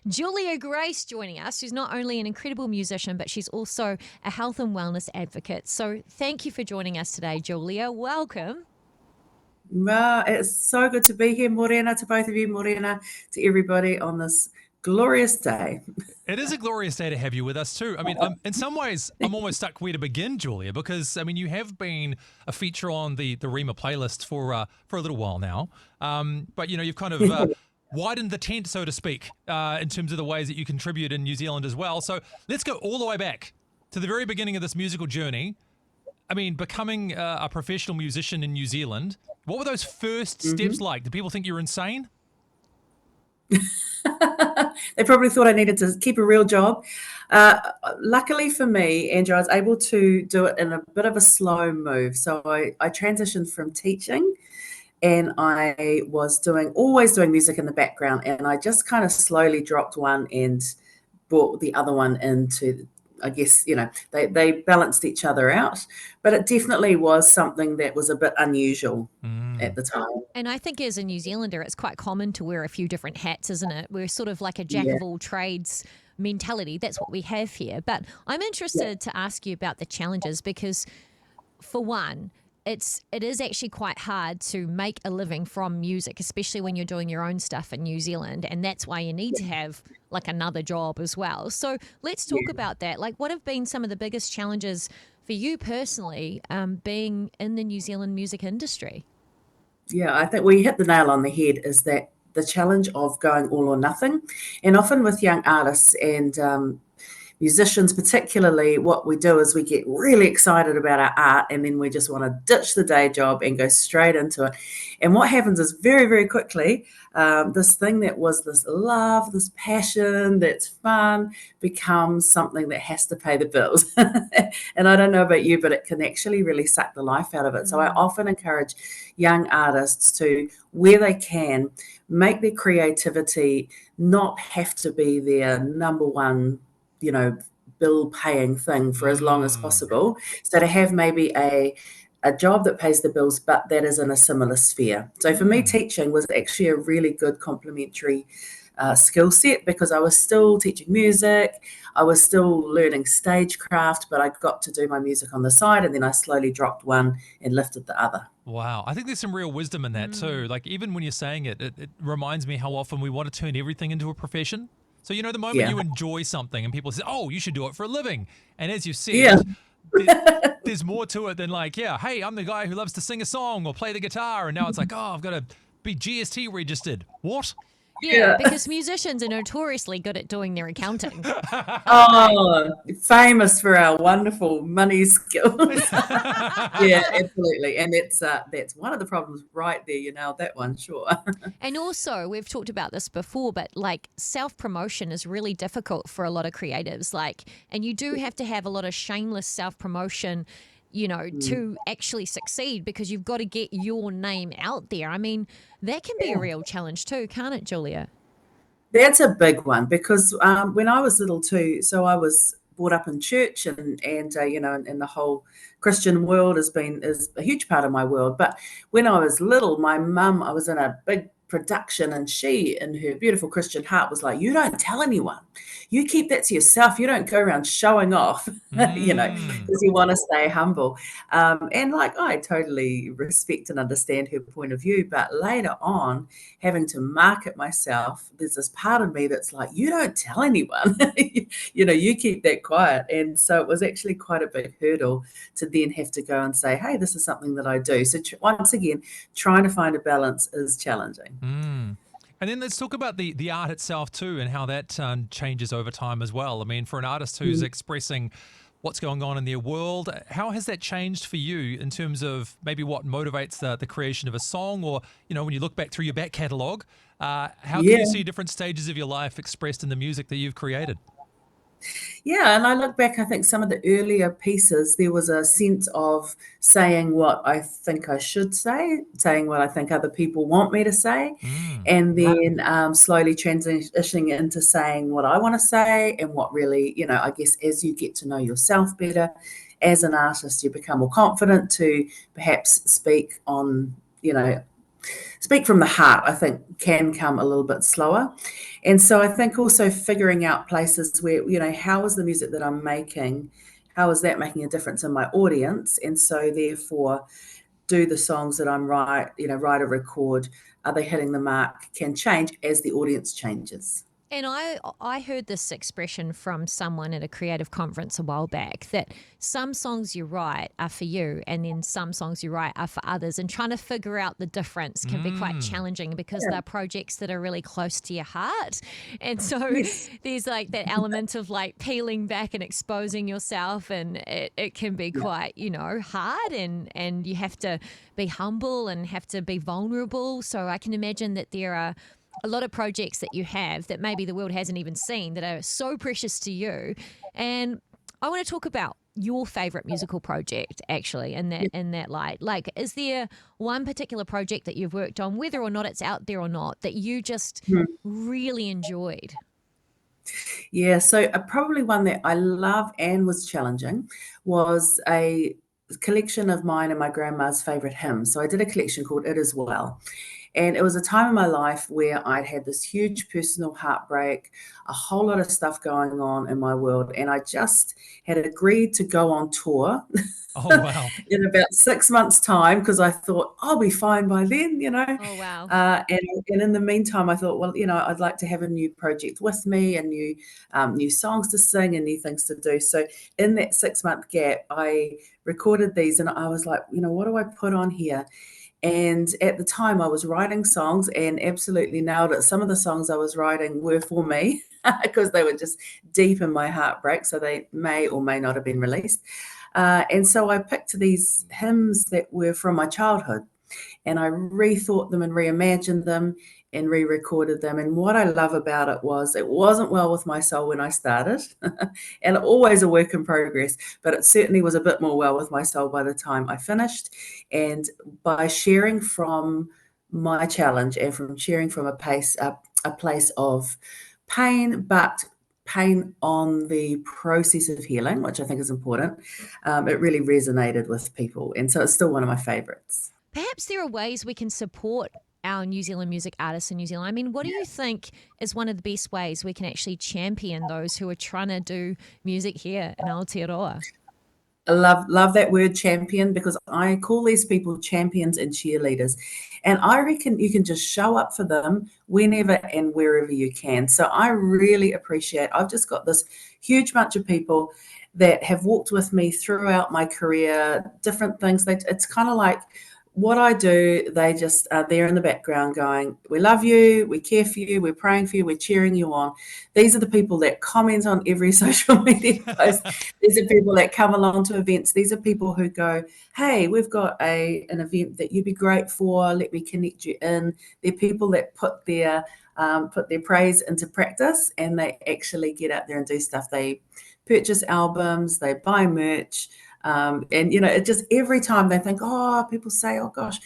Julia Grace joining us, who's not only an incredible musician, but she's also a health and wellness advocate. So thank you for joining us today, Julia. Welcome. It's so good to be here, Morena, to both of you, Morena, to everybody on this glorious day. It is a glorious day to have you with us too. I mean, in some ways, I'm almost stuck where to begin, Julia, because I mean, you have been a feature on the Rhema playlist for a little while now. But you know, you've kind of widened the tent, so to speak, in terms of the ways that you contribute in New Zealand as well. So let's go all the way back to the very beginning of this musical journey. I mean, becoming a professional musician in New Zealand. What were those first steps like? Did people think you were insane? They probably thought I needed to keep a real job. Luckily for me, Andrew, I was able to do it in a bit of a slow move. So I transitioned from teaching, and I was always doing music in the background, and I just kind of slowly dropped one and brought the other one into, I guess, they balanced each other out, but it definitely was something that was a bit unusual at the time. And I think as a New Zealander, it's quite common to wear a few different hats, isn't it? We're sort of like a jack Yeah. of all trades mentality. That's what we have here. But I'm interested to ask you about the challenges because, for one, it is actually quite hard to make a living from music, especially when you're doing your own stuff in New Zealand, and that's why you need to have like another job as well. So let's talk about that. Like, what have been some of the biggest challenges for you personally, being in the New Zealand music industry? Yeah, I think we hit the nail on the head is that the challenge of going all or nothing. And often with young artists and musicians, particularly, what we do is we get really excited about our art and then we just want to ditch the day job and go straight into it. And what happens is very, very quickly, this thing that was this love, this passion, that's fun, becomes something that has to pay the bills. And I don't know about you, but it can actually really suck the life out of it. So I often encourage young artists to, where they can, make their creativity not have to be their number one, bill paying thing for as long as possible. So to have maybe a job that pays the bills, but that is in a similar sphere. So for me, teaching was actually a really good complementary skill set because I was still teaching music, I was still learning stagecraft, but I got to do my music on the side, and then I slowly dropped one and lifted the other. Wow. I think there's some real wisdom in that too. Like even when you're saying it reminds me how often we want to turn everything into a profession. So, the moment you enjoy something and people say, oh, you should do it for a living. And as you said, there's more to it than like, hey, I'm the guy who loves to sing a song or play the guitar. And now it's like, oh, I've got to be GST registered. What? Yeah, because musicians are notoriously good at doing their accounting. Oh, famous for our wonderful money skills. Yeah, absolutely. And that's one of the problems right there. You nailed that one, sure. And also, we've talked about this before, but like self-promotion is really difficult for a lot of creatives. And you do have to have a lot of shameless self-promotion, to actually succeed because you've got to get your name out there. I mean, that can be a real challenge too, can't it, Julia? That's a big one because when I was little too, so I was brought up in church and and the whole Christian world is a huge part of my world. But when I was little, my mum, I was in a big production and she, in her beautiful Christian heart, was like, you don't tell anyone. You keep that to yourself. You don't go around showing off, because you want to stay humble. And like, I totally respect and understand her point of view. But later on, having to market myself, there's this part of me that's like, you don't tell anyone, you keep that quiet. And so it was actually quite a big hurdle to then have to go and say, hey, this is something that I do. So once again, trying to find a balance is challenging. And then let's talk about the art itself too and how that changes over time as well. I mean, for an artist who's expressing what's going on in their world, how has that changed for you in terms of maybe what motivates the creation of a song or, when you look back through your back catalogue, how can you see different stages of your life expressed in the music that you've created? Yeah, and I look back, I think some of the earlier pieces, there was a sense of saying what I think I should say, saying what I think other people want me to say, and then slowly transitioning into saying what I want to say and what really, I guess as you get to know yourself better as an artist, you become more confident to perhaps speak on, speak from the heart, I think can come a little bit slower. And so I think also figuring out places where, how is the music that I'm making, how is that making a difference in my audience? And so therefore, do the songs that I'm write or record, are they hitting the mark, can change as the audience changes. And I heard this expression from someone at a creative conference a while back, that some songs you write are for you and then some songs you write are for others, and trying to figure out the difference can be quite challenging because they're projects that are really close to your heart. And so Yes. there's like that element of like peeling back and exposing yourself, and it can be quite, hard, and you have to be humble and have to be vulnerable. So I can imagine that there are a lot of projects that you have that maybe the world hasn't even seen that are so precious to you. And I want to talk about your favorite musical project, actually, in that light. Like, is there one particular project that you've worked on, whether or not it's out there or not, that you just really enjoyed? Yeah, so probably one that I love and was challenging was a collection of mine and my grandma's favorite hymns. So I did a collection called It Is Well. And it was a time in my life where I'd had this huge personal heartbreak, a whole lot of stuff going on in my world. And I just had agreed to go on tour Oh, wow. in about 6 months' time because I thought I'll be fine by then. Oh, wow. And in the meantime, I thought, well, I'd like to have a new project with me and new songs to sing and new things to do. So in that 6 month gap, I recorded these and I was like, what do I put on here? And at the time, I was writing songs and absolutely nailed it. Some of the songs I was writing were for me because they were just deep in my heartbreak. So they may or may not have been released. And so I picked these hymns that were from my childhood and I rethought them and reimagined them and re-recorded them. And what I love about it was it wasn't well with my soul when I started and always a work in progress, but it certainly was a bit more well with my soul by the time I finished. And by sharing from my challenge and from sharing from a place of pain, but pain on the process of healing, which I think is important, it really resonated with people. And so it's still one of my favorites. Perhaps there are ways we can support our New Zealand music artists in New Zealand. I mean, what do you think is one of the best ways we can actually champion those who are trying to do music here in Aotearoa? I love that word champion because I call these people champions and cheerleaders. And I reckon you can just show up for them whenever and wherever you can. So I really appreciate, I've just got this huge bunch of people that have walked with me throughout my career, different things. It's kind of like what I do, they just are there in the background going, we love you, we care for you, we're praying for you, we're cheering you on. These are the people that comment on every social media post. These are people that come along to events. These are people who go, hey, we've got an event that you'd be great for, let me connect you in. They're people that put their praise into practice and they actually get out there and do stuff. They purchase albums, they buy merch, and it just every time they think, oh, people say, oh gosh,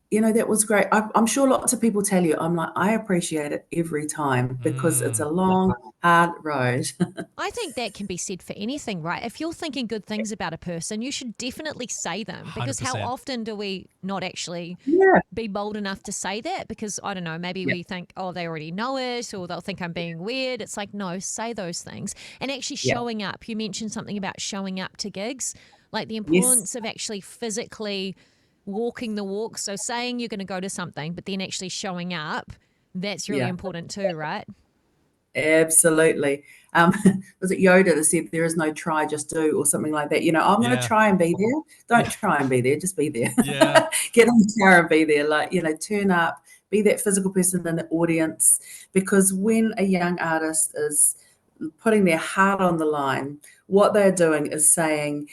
that was great. I'm sure lots of people tell you. I'm like, I appreciate it every time because it's a long, hard road. I think that can be said for anything, right? If you're thinking good things about a person, you should definitely say them, because how 100%. often do we not actually Yeah. be bold enough to say that? Because I don't know, maybe we think, oh, they already know it, or they'll think I'm being weird. It's like, no, say those things. And actually showing up. You mentioned something about showing up to gigs, like the importance of actually physically walking the walk. So saying you're going to go to something, but then actually showing up, that's really important too, right? Absolutely. Was it Yoda that said there is no try, just do, or something like that? I'm going to Yeah. try and be there. Don't try and be there, just be there. Yeah. Get in the car and be there. Like, turn up, be that physical person in the audience. Because when a young artist is putting their heart on the line, what they're doing is saying,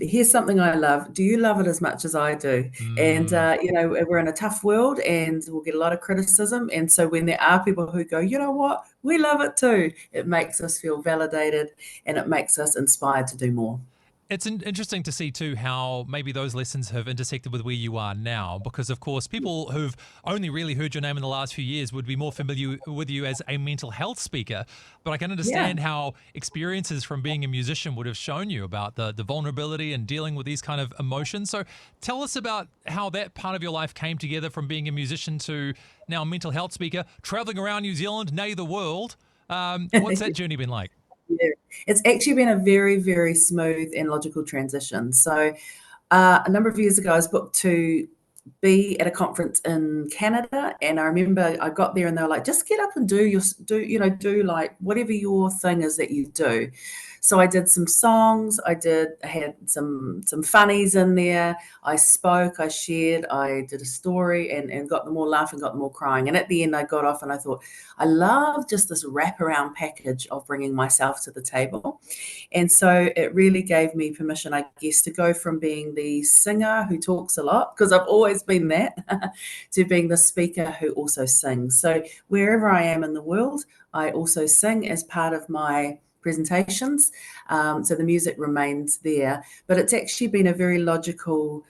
here's something I love. Do you love it as much as I do? And, we're in a tough world and we'll get a lot of criticism. And so when there are people who go, you know what, we love it too, it makes us feel validated and it makes us inspired to do more. It's interesting to see too how maybe those lessons have intersected with where you are now, because of course people who've only really heard your name in the last few years would be more familiar with you as a mental health speaker. But I can Yeah. understand how experiences from being a musician would have shown you about the vulnerability and dealing with these kind of emotions. So tell us about how that part of your life came together from being a musician to now a mental health speaker, traveling around New Zealand, nay the world. What's that journey been like? Yeah. It's actually been a very, very smooth and logical transition. So, a number of years ago, I was booked to be at a conference in Canada, and I remember I got there and they were like, "Just get up and do like whatever your thing is that you do." So I did some songs. I had some funnies in there. I spoke, I shared, I did a story, and got them all laughing, got them all crying. And at the end, I got off and I thought, I love just this wraparound package of bringing myself to the table. And so it really gave me permission, I guess, to go from being the singer who talks a lot, because I've always been that, to being the speaker who also sings. So wherever I am in the world, I also sing as part of my presentations. So the music remains there. But it's actually been a very logical,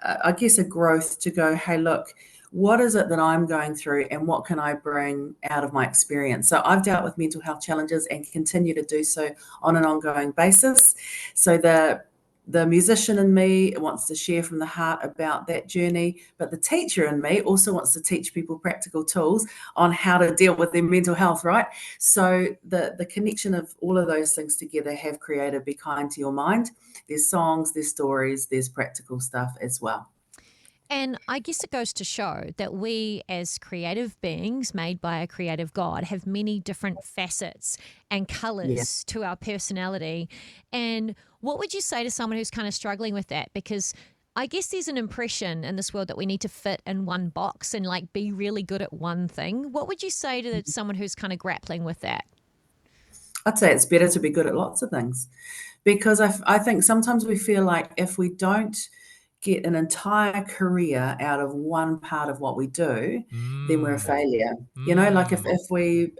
I guess, a growth to go, hey, look, what is it that I'm going through and what can I bring out of my experience? So I've dealt with mental health challenges and continue to do so on an ongoing basis. So the musician in me wants to share from the heart about that journey, but the teacher in me also wants to teach people practical tools on how to deal with their mental health, right? So the connection of all of those things together have created Be Kind to Your Mind. There's songs, there's stories, there's practical stuff as well. And I guess it goes to show that we, as creative beings made by a creative God, have many different facets and colours Yes. to our personality. And what would you say to someone who's kind of struggling with that? Because I guess there's an impression in this world that we need to fit in one box and like be really good at one thing. What would you say to someone who's kind of grappling with that? I'd say it's better to be good at lots of things, because I think sometimes we feel like if we don't get an entire career out of one part of what we do, then we're a Mm, failure. Like if, mm. if we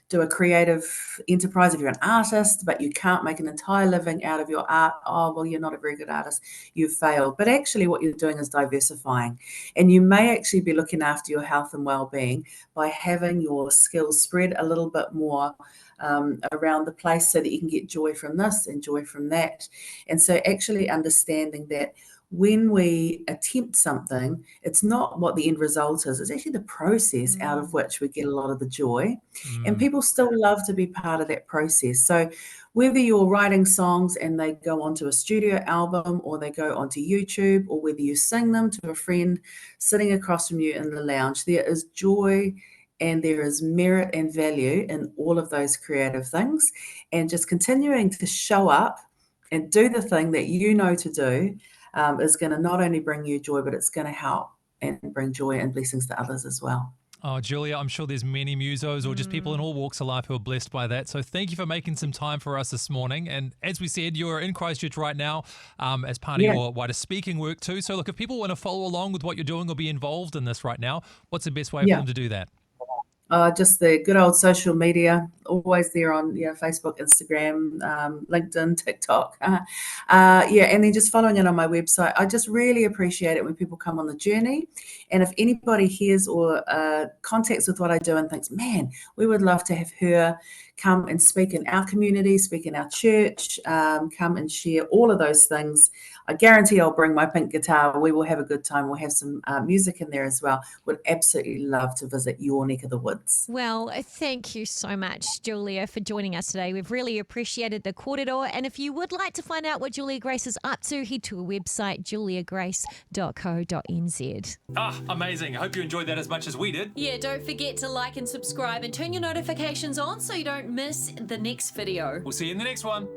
do a creative enterprise, if you're an artist, but you can't make an entire living out of your art, oh, well, you're not a very good artist. You've failed. But actually, what you're doing is diversifying. And you may actually be looking after your health and well-being by having your skills spread a little bit more around the place so that you can get joy from this and joy from that. And so actually understanding that when we attempt something, it's not what the end result is, it's actually the process out of which we get a lot of the joy. And Mm. people still love to be part of that process. So whether you're writing songs and they go onto a studio album or they go onto YouTube, or whether you sing them to a friend sitting across from you in the lounge, there is joy and there is merit and value in all of those creative things. And just continuing to show up and do the thing that you know to do is going to not only bring you joy, but it's going to help and bring joy and blessings to others as well. Oh, Julia, I'm sure there's many musos or just people in all walks of life who are blessed by that. So thank you for making some time for us this morning. And as we said, you're in Christchurch right now as part of Yeah. your wider speaking work too. So look, if people want to follow along with what you're doing or be involved in this right now, what's the best way for Yeah. them to do that? Just the good old social media, always there on Facebook, Instagram, LinkedIn, TikTok. And then just following it on my website. I just really appreciate it when people come on the journey. And if anybody hears or contacts with what I do and thinks, man, we would love to have her come and speak in our community, speak in our church, come and share all of those things, I guarantee I'll bring my pink guitar. We will have a good time. We'll have some music in there as well. Would absolutely love to visit your neck of the woods. Well, thank you so much, Julia, for joining us today. We've really appreciated the kōrero. And if you would like to find out what Julia Grace is up to, head to her website, juliagrace.co.nz. Amazing. I hope you enjoyed that as much as we did. Yeah, don't forget to like and subscribe and turn your notifications on so you don't miss the next video. We'll see you in the next one.